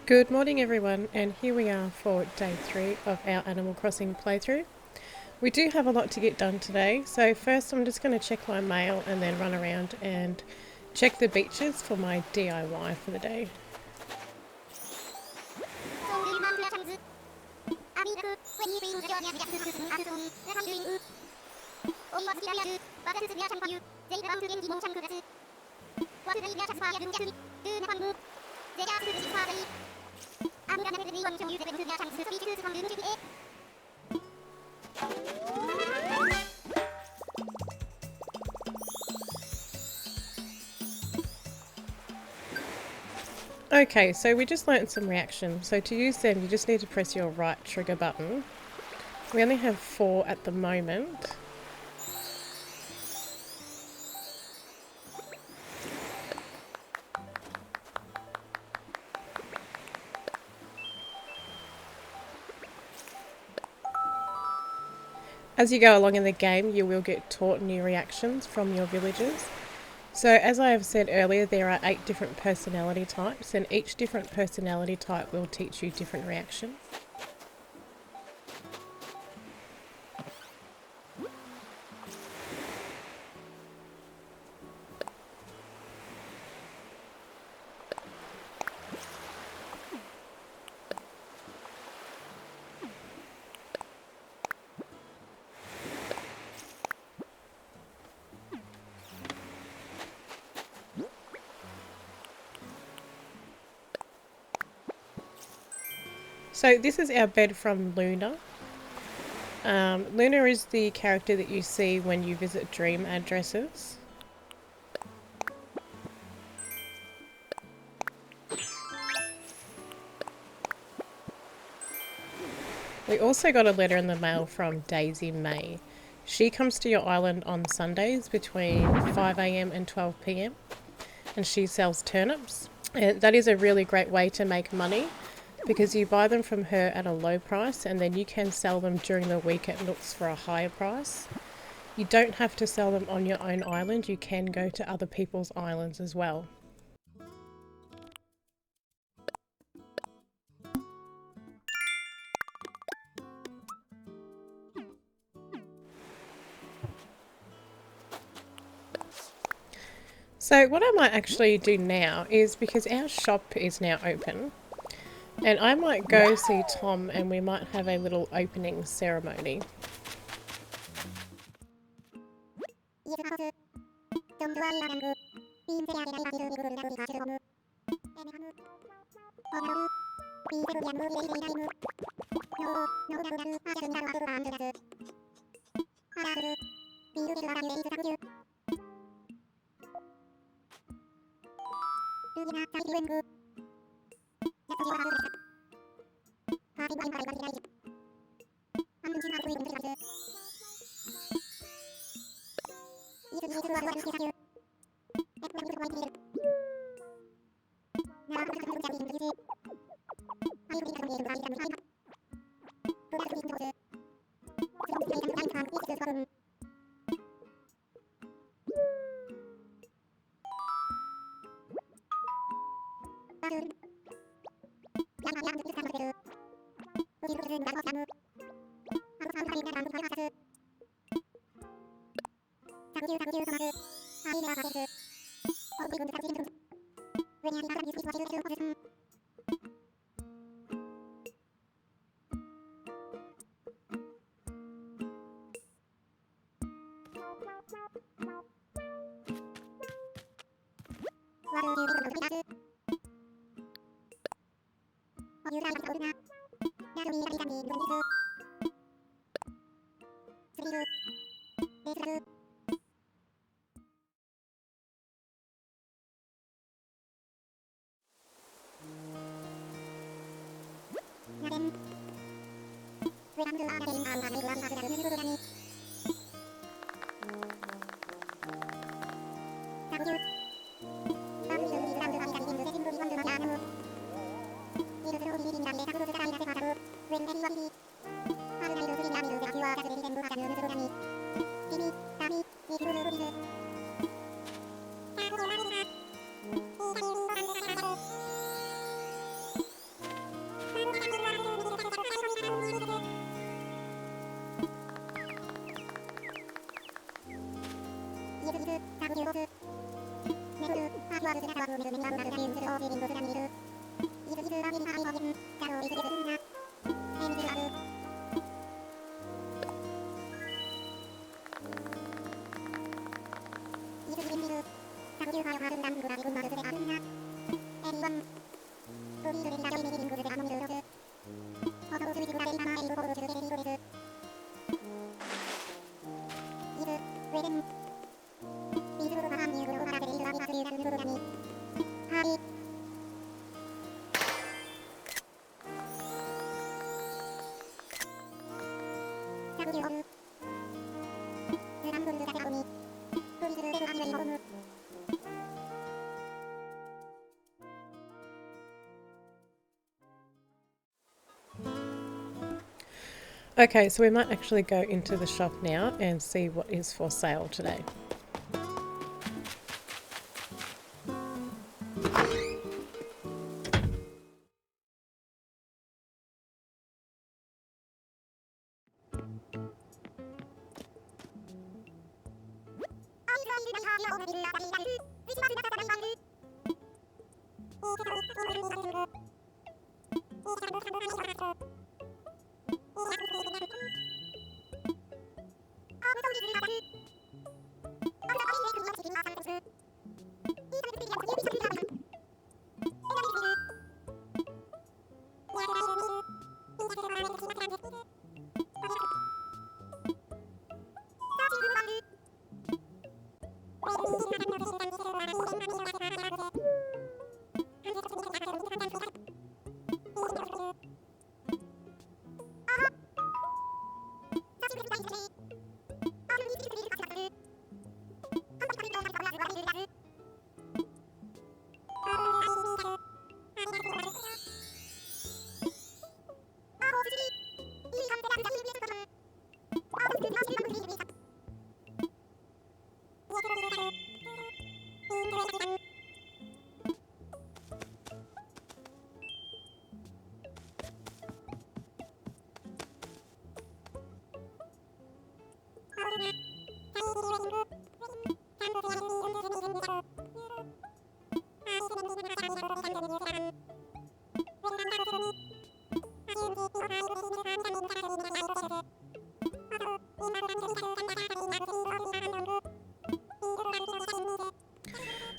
Good morning everyone, and here we are for day 3 of our Animal Crossing playthrough. We do have a lot to get done today, so first I'm just going to check my mail and then run around and check the beaches for my DIY for the day. Okay, so we just learnt some reactions. So to use them, you just need to press your right trigger button. We only have 4 at the moment. As you go along in the game, you will get taught new reactions from your villagers. So as I have said earlier, there are 8 different personality types, and each different personality type will teach you different reactions. So this is our bed from Luna. Luna is the character that you see when you visit dream addresses. We also got a letter in the mail from Daisy May. She comes to your island on Sundays between 5 AM and 12 PM, and she sells turnips. And that is a really great way to make money, because you buy them from her at a low price and then you can sell them during the week at Nooks for a higher price. You don't have to sell them on your own island, you can go to other people's islands as well. So what I might actually do now is, because our shop is now open, and I might go see Tom and we might have a little opening ceremony. Okay, so we might actually go into the shop now and see what is for sale today.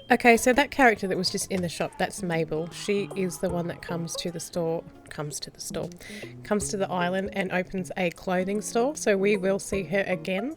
Okay, so that character that was just in the shop, that's Mabel. She is the one that comes to the island and opens a clothing store. So we will see her again.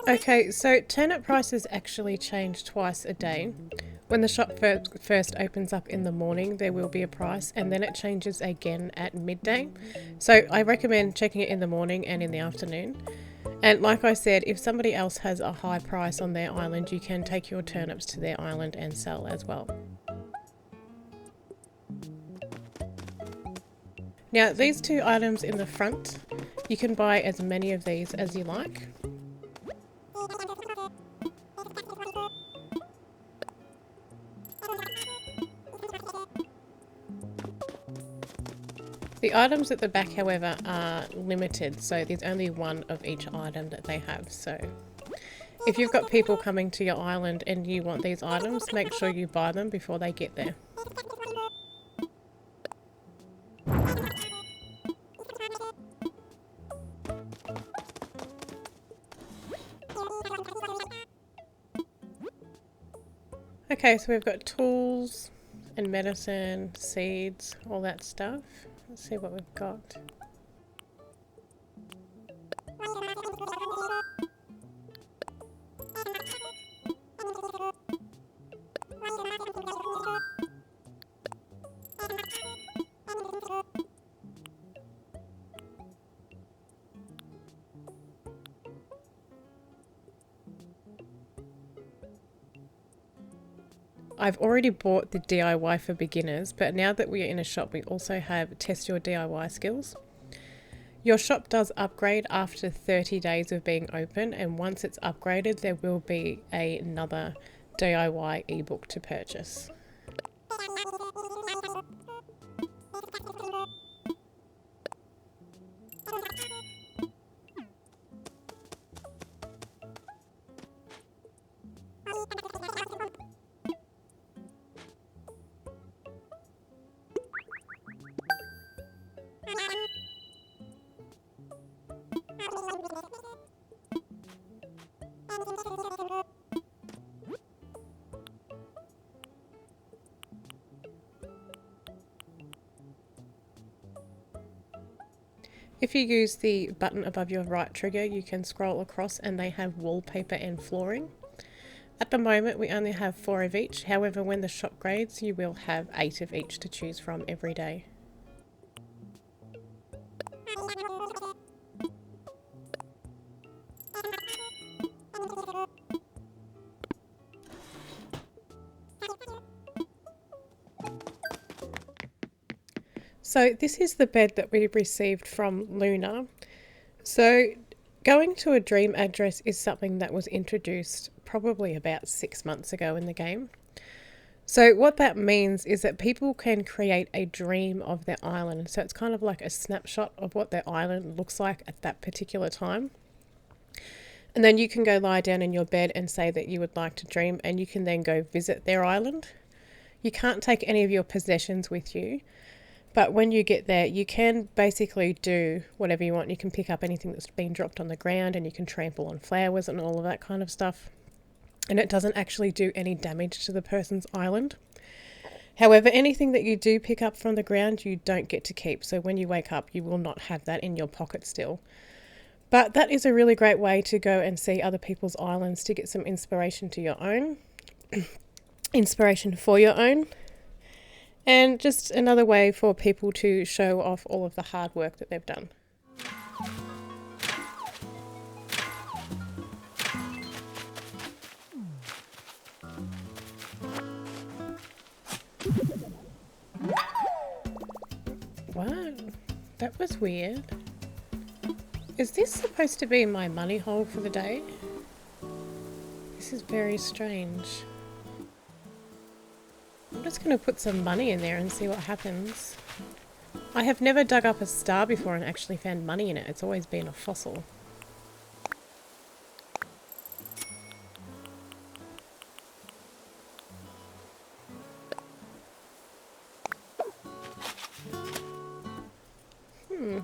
Okay, so turnip prices actually change twice a day. When the shop first opens up in the morning, there will be a price, and then it changes again at midday. So I recommend checking it in the morning and in the afternoon. And like I said, if somebody else has a high price on their island, you can take your turnips to their island and sell as well. Now, these two items in the front, you can buy as many of these as you like. The items at the back, however, are limited, so there's only one of each item that they have. So if you've got people coming to your island and you want these items, make sure you buy them before they get there. Okay, so we've got tools and medicine, seeds, all that stuff. Let's see what we've got. I've already bought the DIY for beginners, but now that we are in a shop, we also have test your DIY skills. Your shop does upgrade after 30 days of being open, and once it's upgraded, there will be another DIY ebook to purchase. If you use the button above your right trigger, you can scroll across and they have wallpaper and flooring. At the moment, we only have 4 of each. However, when the shop grades, you will have 8 of each to choose from every day. So this is the bed that we received from Luna. So going to a dream address is something that was introduced probably about 6 months ago in the game. So what that means is that people can create a dream of their island. So it's kind of like a snapshot of what their island looks like at that particular time. And then you can go lie down in your bed and say that you would like to dream, and you can then go visit their island. You can't take any of your possessions with you, but when you get there, you can basically do whatever you want. You can pick up anything that's been dropped on the ground, and you can trample on flowers and all of that kind of stuff. And it doesn't actually do any damage to the person's island. However, anything that you do pick up from the ground, you don't get to keep. So when you wake up, you will not have that in your pocket still. But that is a really great way to go and see other people's islands to get some inspiration to your own, inspiration for your own, and just another way for people to show off all of the hard work that they've done. What? That was weird. Is this supposed to be my money hole for the day? This is very strange. I'm just going to put some money in there and see what happens. I have never dug up a star before and actually found money in it. It's always been a fossil.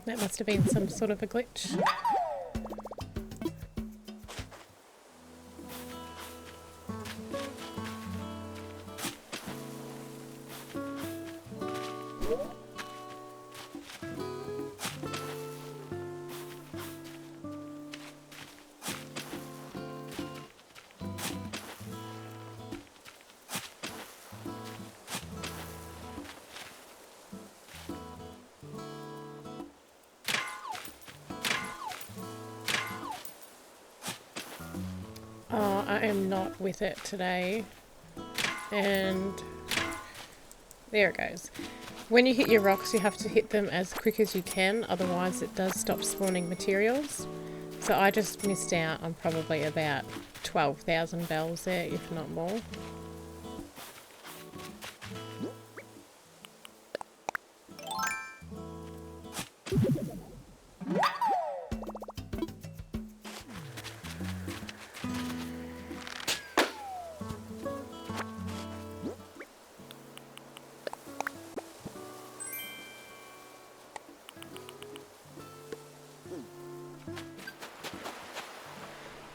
That must have been some sort of a glitch. I am not with it today. And there it goes. When you hit your rocks, you have to hit them as quick as you can, otherwise it does stop spawning materials. So I just missed out on probably about 12,000 bells there, if not more.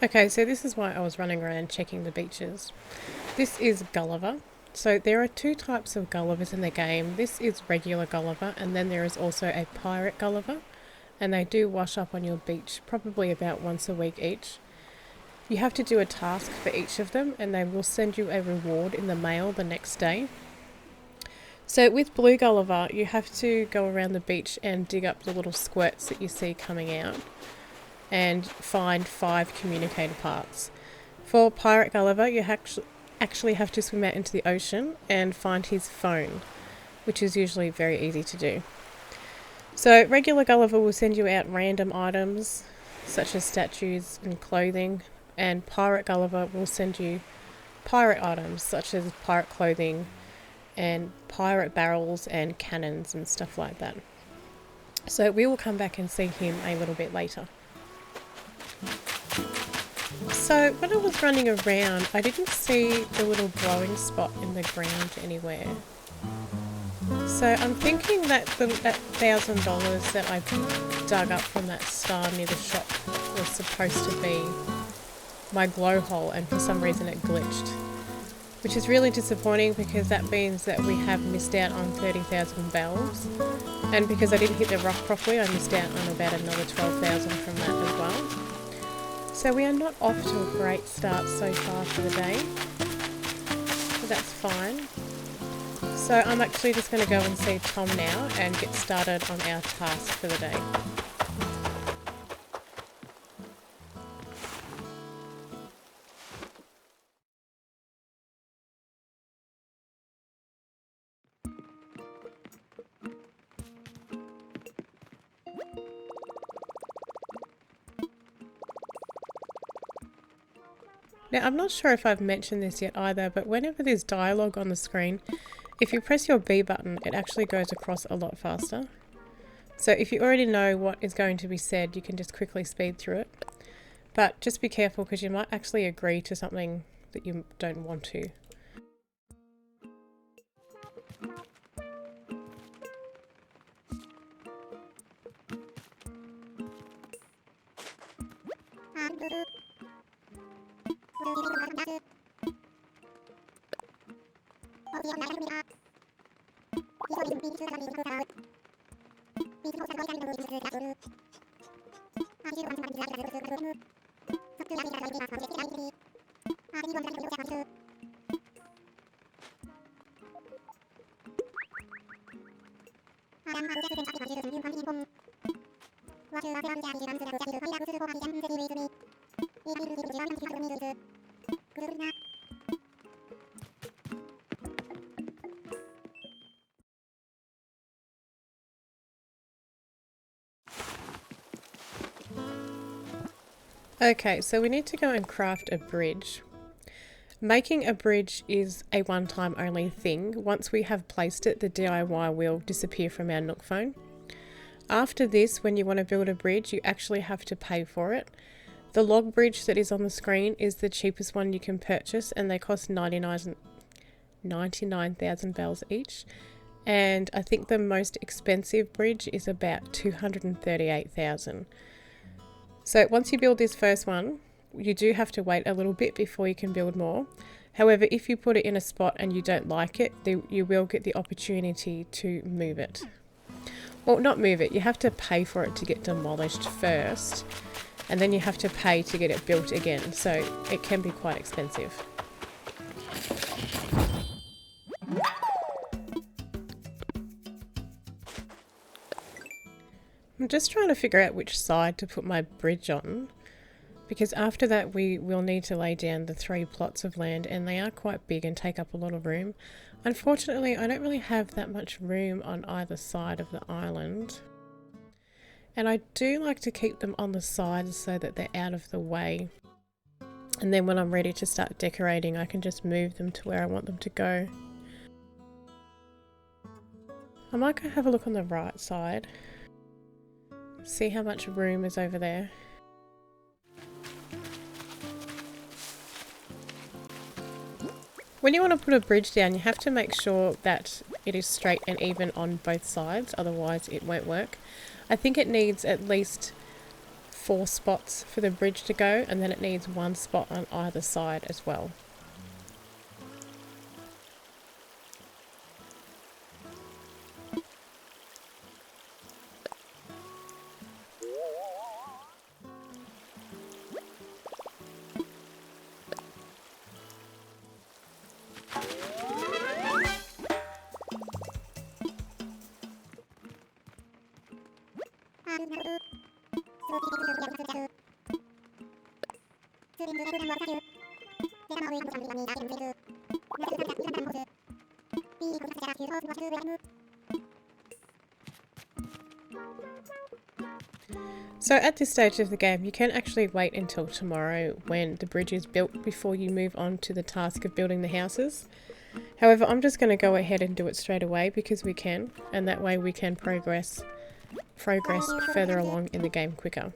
Okay, so this is why I was running around checking the beaches. This is Gulliver. So there are two types of Gullivers in the game. This is regular Gulliver, and then there is also a pirate Gulliver, and they do wash up on your beach probably about once a week each. You have to do a task for each of them, and they will send you a reward in the mail the next day. So with Blue Gulliver, you have to go around the beach and dig up the little squirts that you see coming out and find 5 communicator parts. For Pirate Gulliver, you actually have to swim out into the ocean and find his phone, which is usually very easy to do. So regular Gulliver will send you out random items such as statues and clothing, and Pirate Gulliver will send you pirate items such as pirate clothing and pirate barrels and cannons and stuff like that. So we will come back and see him a little bit later. So when I was running around, I didn't see the little glowing spot in the ground anywhere. So I'm thinking that that $1,000 that I dug up from that star near the shop was supposed to be my glow hole, and for some reason it glitched. Which is really disappointing because that means that we have missed out on 30,000 bells. And because I didn't hit the rock properly, I missed out on about another 12,000 from that as well. So we are not off to a great start so far for the day, but that's fine. So I'm actually just going to go and see Tom now and get started on our task for the day. Now, I'm not sure if I've mentioned this yet either, but whenever there's dialogue on the screen, if you press your B button, it actually goes across a lot faster. So if you already know what is going to be said, you can just quickly speed through it. But just be careful because you might actually agree to something that you don't want to. Okay, so we need to go and craft a bridge. Making a bridge is a one-time only thing. Once we have placed it, the DIY will disappear from our Nook phone. After this, when you want to build a bridge, you actually have to pay for it. The log bridge that is on the screen is the cheapest one you can purchase, and they cost 99,000 bells each. And I think the most expensive bridge is about 238,000. So once you build this first one, you do have to wait a little bit before you can build more. However, if you put it in a spot and you don't like it, you will get the opportunity to move it. Well, not move it, you have to pay for it to get demolished first, and then you have to pay to get it built again, so it can be quite expensive. I'm just trying to figure out which side to put my bridge on. because after that we will need to lay down the 3 plots of land, and they are quite big and take up a lot of room. Unfortunately, I don't really have that much room on either side of the island, and I do like to keep them on the sides so that they're out of the way, and then when I'm ready to start decorating I can just move them to where I want them to go. I might go have a look on the right side, see how much room is over there. When you want to put a bridge down, you have to make sure that it is straight and even on both sides, otherwise it won't work. I think it needs at least 4 spots for the bridge to go, and then it needs 1 spot on either side as well. So at this stage of the game, you can actually wait until tomorrow when the bridge is built before you move on to the task of building the houses. However, I'm just going to go ahead and do it straight away because we can, and that way we can progress further along in the game quicker.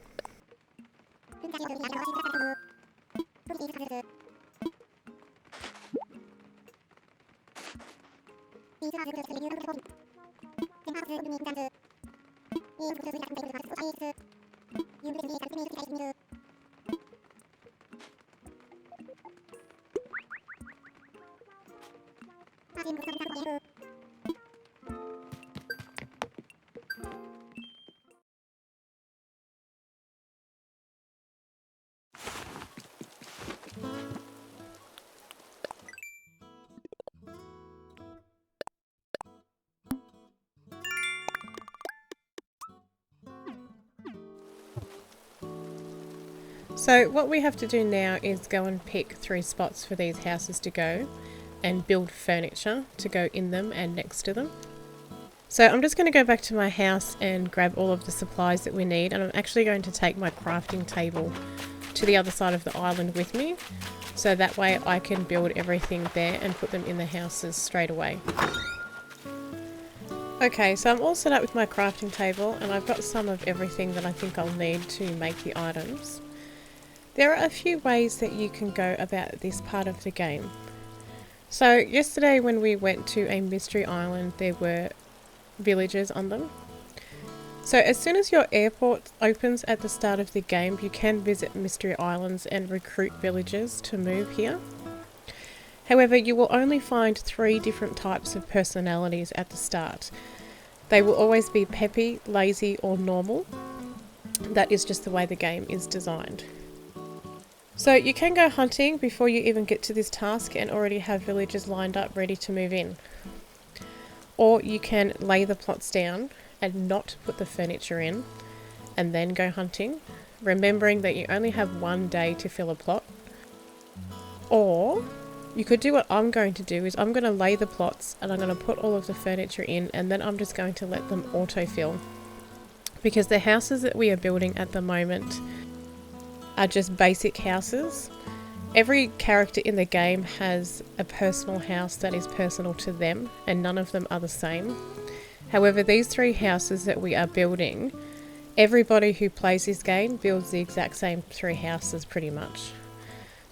So what we have to do now is go and pick 3 spots for these houses to go and build furniture to go in them and next to them. So I'm just going to go back to my house and grab all of the supplies that we need, and I'm actually going to take my crafting table to the other side of the island with me, so that way I can build everything there and put them in the houses straight away. Okay, so I'm all set up with my crafting table, and I've got some of everything that I think I'll need to make the items. There are a few ways that you can go about this part of the game. So yesterday when we went to a mystery island, there were villages on them. So as soon as your airport opens at the start of the game, you can visit mystery islands and recruit villagers to move here. However, you will only find 3 different types of personalities at the start. They will always be peppy, lazy, or normal. That is just the way the game is designed. So you can go hunting before you even get to this task and already have villagers lined up ready to move in. Or you can lay the plots down and not put the furniture in and then go hunting, remembering that you only have 1 day to fill a plot. Or you could do what I'm going to do, is I'm going to lay the plots and I'm going to put all of the furniture in, and then I'm just going to let them autofill. Because the houses that we are building at the moment are just basic houses. Every character in the game has a personal house that is personal to them, and none of them are the same. However, these 3 houses that we are building, everybody who plays this game builds the exact same 3 houses pretty much.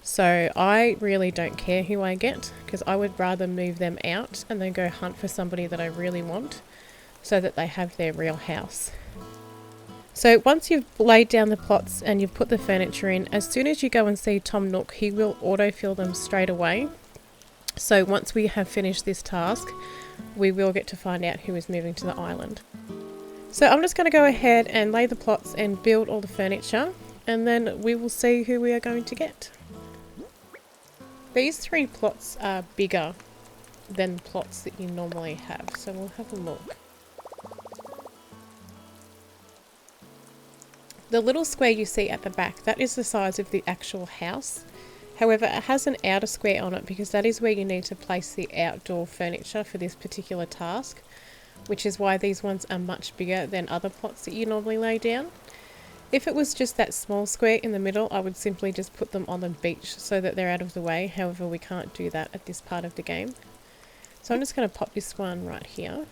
So I really don't care who I get, because I would rather move them out and then go hunt for somebody that I really want, so that they have their real house. So once you've laid down the plots and you've put the furniture in, as soon as you go and see Tom Nook, he will autofill them straight away. So once we have finished this task, we will get to find out who is moving to the island. So I'm just going to go ahead and lay the plots and build all the furniture, and then we will see who we are going to get. These 3 plots are bigger than the plots that you normally have, so we'll have a look. The little square you see at the back, that is the size of the actual house. However, it has an outer square on it because that is where you need to place the outdoor furniture for this particular task, which is why these ones are much bigger than other plots that you normally lay down. If it was just that small square in the middle, I would simply just put them on the beach so that they're out of the way. However, we can't do that at this part of the game. So I'm just going to pop this one right here.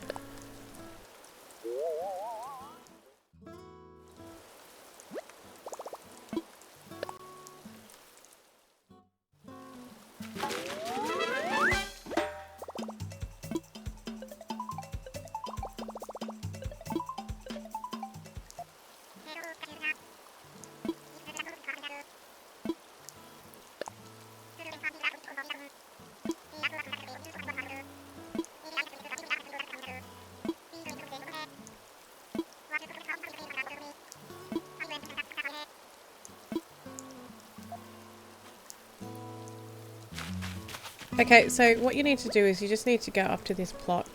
Okay, so what you need to do is you just need to go up to this plot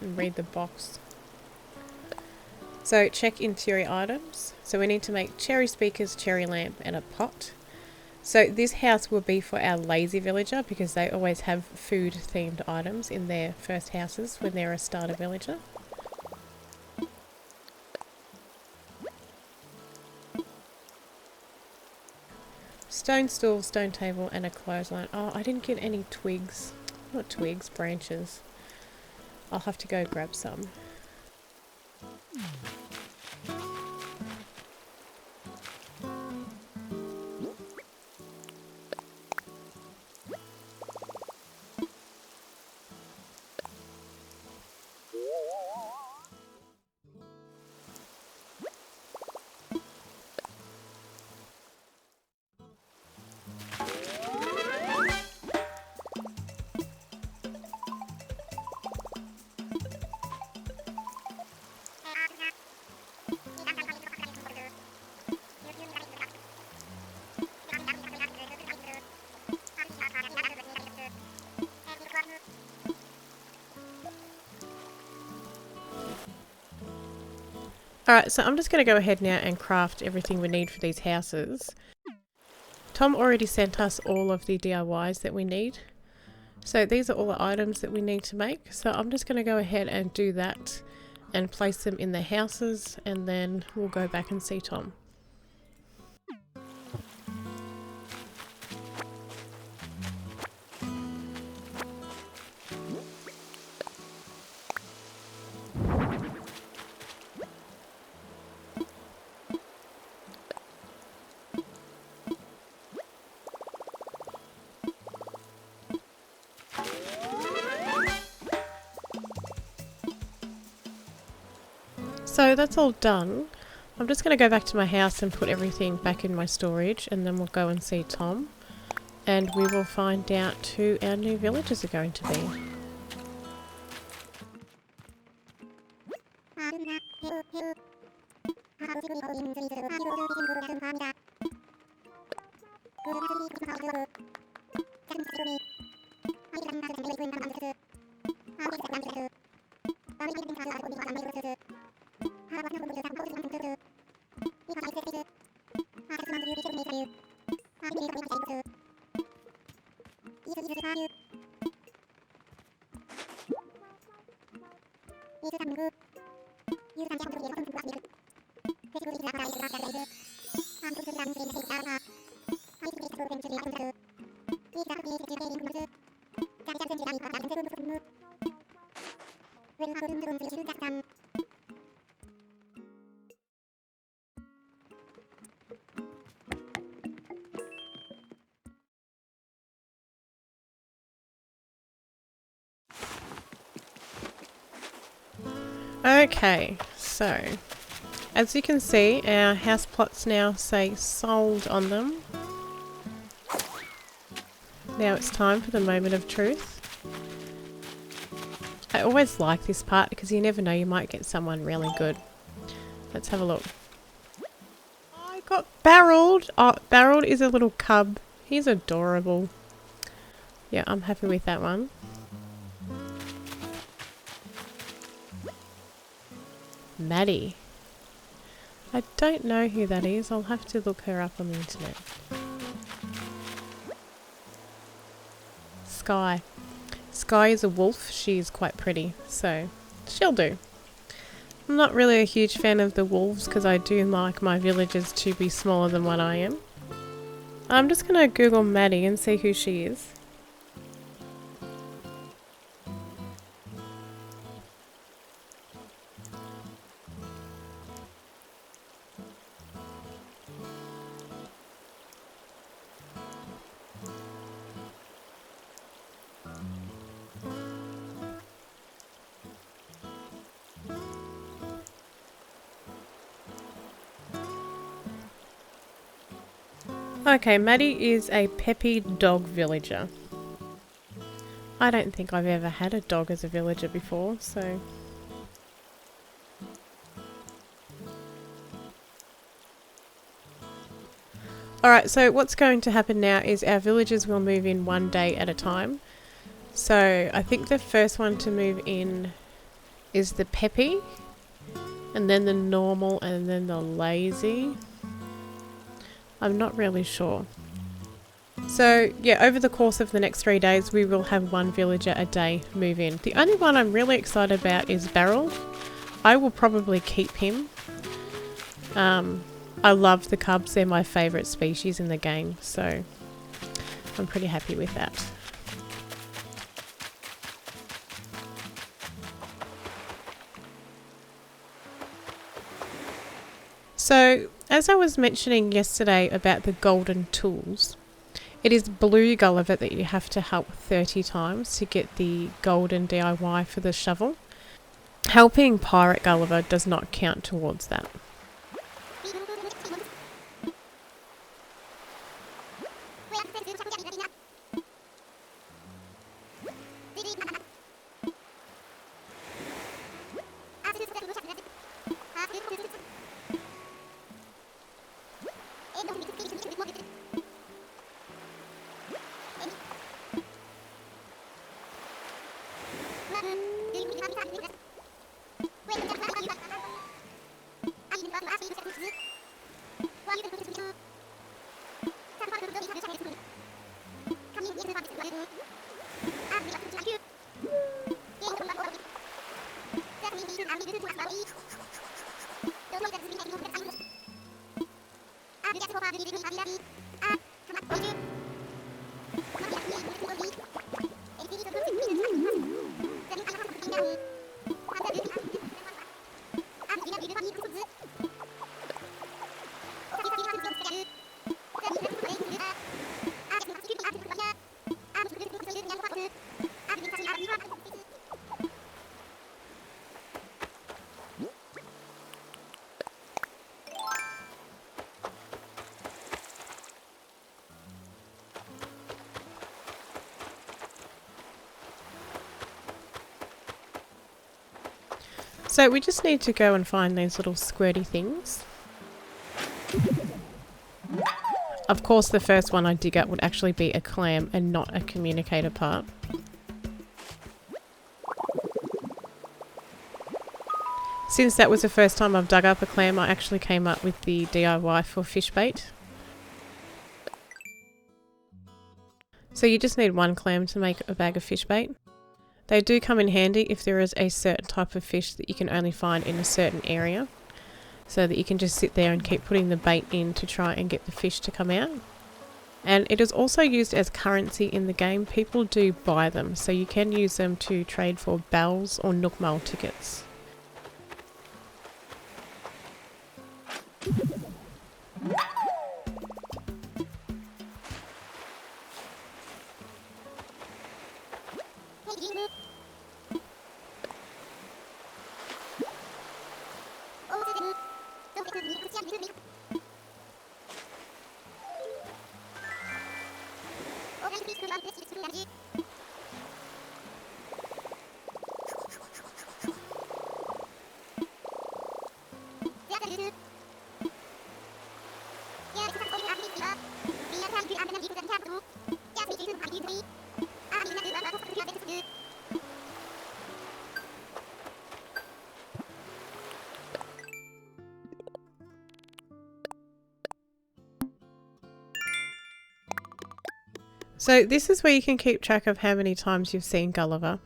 and read the box. So check interior items. So we need to make cherry speakers, cherry lamp and a pot. So this house will be for our lazy villager because they always have food themed items in their first houses when they're a starter villager. Stone stool, stone table and a clothesline. Oh, I didn't get any twigs. Not twigs, branches. I'll have to go grab some. Alright, so I'm just going to go ahead now and craft everything we need for these houses. Tom already sent us all of the DIYs that we need. So these are all the items that we need to make. So I'm just going to go ahead and do that and place them in the houses and then we'll go back and see Tom. So that's all done. I'm just going to go back to my house and put everything back in my storage and then we'll go and see Tom and we will find out who our new villagers are going to be. Okay, so as you can see, our house plots now say sold on them. Now it's time for the moment of truth. I always like this part because you never know, you might get someone really good. Let's have a look. I got Barreled. Oh, Barreled is a little cub. He's adorable. Yeah, I'm happy with that one. Maddie. I don't know who that is. I'll have to look her up on the internet. Sky. Sky is a wolf. She's quite pretty, so she'll do. I'm not really a huge fan of the wolves because I do like my villagers to be smaller than what I am. I'm just going to Google Maddie and see who she is. Okay, Maddie is a peppy dog villager. I don't think I've ever had a dog as a villager before, so... Alright, so what's going to happen now is our villagers will move in one day at a time. So I think the first one to move in is the peppy, and then the normal, and then the lazy. I'm not really sure. So yeah, over the course of the next 3 days we will have one villager a day move in. The only one I'm really excited about is Beryl. I will probably keep him. I love the cubs, they're my favourite species in the game, so I'm pretty happy with that. So, as I was mentioning yesterday about the golden tools, it is blue Gulliver that you have to help 30 times to get the golden DIY for the shovel. Helping Pirate Gulliver does not count towards that. So we just need to go and find these little squirty things. Of course the first one I dig up would actually be a clam and not a communicator part. Since that was the first time I've dug up a clam, I actually came up with the DIY for fish bait. So you just need one clam to make a bag of fish bait. They do come in handy if there is a certain type of fish that you can only find in a certain area, so that you can just sit there and keep putting the bait in to try and get the fish to come out. And it is also used as currency in the game. People do buy them, so you can use them to trade for bells or Nook Mall tickets. So this is where you can keep track of how many times you've seen Gulliver.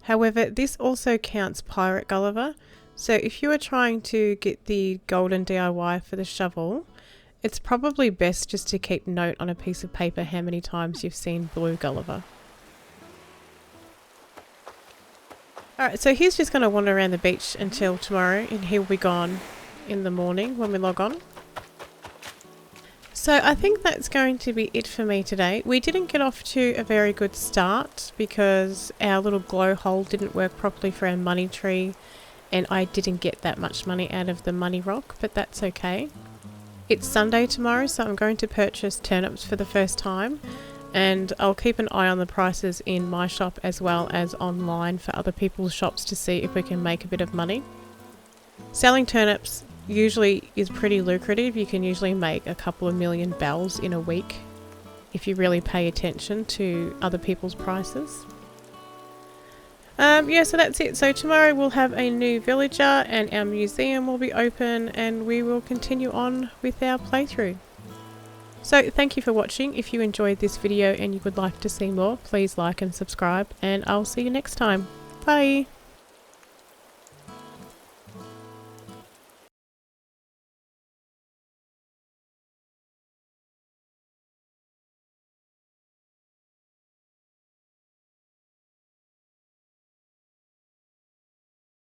However, this also counts Pirate Gulliver. So if you are trying to get the golden DIY for the shovel, it's probably best just to keep note on a piece of paper how many times you've seen Blue Gulliver. Alright, so he's just going to wander around the beach until tomorrow, and he'll be gone in the morning when we log on. So I think that's going to be it for me today. We didn't get off to a very good start because our little glow hole didn't work properly for our money tree, and I didn't get that much money out of the money rock, but that's okay. It's Sunday tomorrow, so I'm going to purchase turnips for the first time, and I'll keep an eye on the prices in my shop as well as online for other people's shops to see if we can make a bit of money. Selling turnips usually is pretty lucrative. You can usually make a couple of million bells in a week if you really pay attention to other people's prices. Yeah, so that's it. So tomorrow we'll have a new villager and our museum will be open, and we will continue on with our playthrough. So thank you for watching. If you enjoyed this video and you would like to see more, please like and subscribe, and I'll see you next time. Bye!